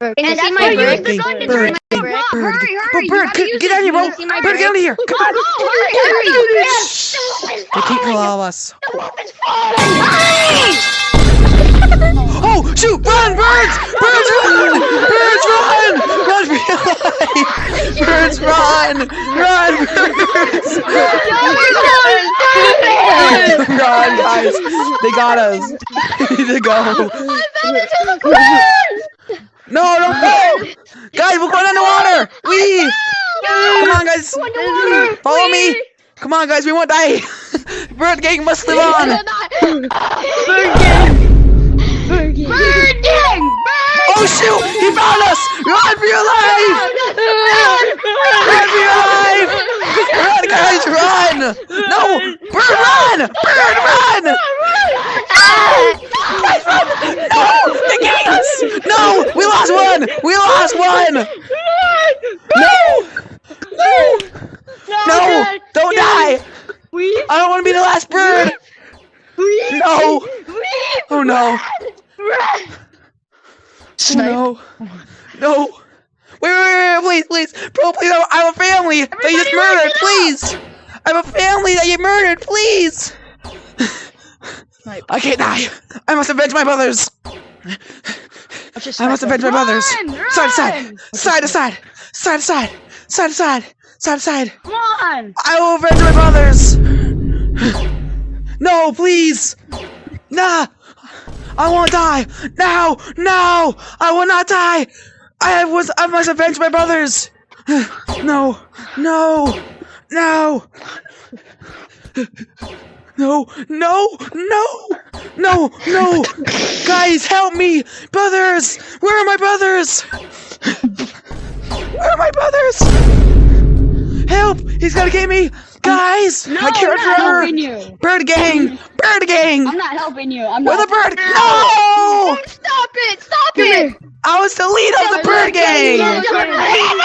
And see that's my why brick? use the gun to Bird, turn my brick. Hurry, You Bird, gotta use get it. out of here, bro. You see my Bird, get out of brick? here. Come on. Go, hurry. They can't kill all of us. The weapon's falling. Oh, shoot! Run, birds! Birds, run! Birds, run! Run for your life! Birds, run! Run, birds! Run, guys! They got us. We need to go. I fell into the pool. No, don't go! Guys, we're going underwater! Leave! Come on, guys! Follow me! Come on, guys, we won't die! Bird gang must live on! Bird gang! Bird gang! Bird gang! Oh shoot! He found us! Run for your life! Run for your life! Run, guys, run! No! Bird, run! Bird, run! Guys, run! No! They're getting us! No! We lost one! We lost one! No! No! No! Don't die! I don't want to be the last bird! No! Oh no! Oh, no! No! Wait, please! Bro, please, I have a family that you just murdered, please! I have a family that you murdered, please! I can't die! I must avenge my brothers! I must avenge my brothers! Side to side! Side to side! Side to side! Side to side! Side to side! Come on! I will avenge my brothers! No, please! Nah! I won't die! No! No! I will not die! I must avenge my brothers! No! No! No! No! No! No! No! No! Guys, help me! Brothers! Where are my brothers? Where are my brothers? Help! He's gonna get me! Guys! No, I can't I'm not forever! helping you. Bird gang! Bird gang! I'm not helping you. I'm Where not. the bird? No! Stop it! Stop it! I was the leader of the bird gang! You're the leader!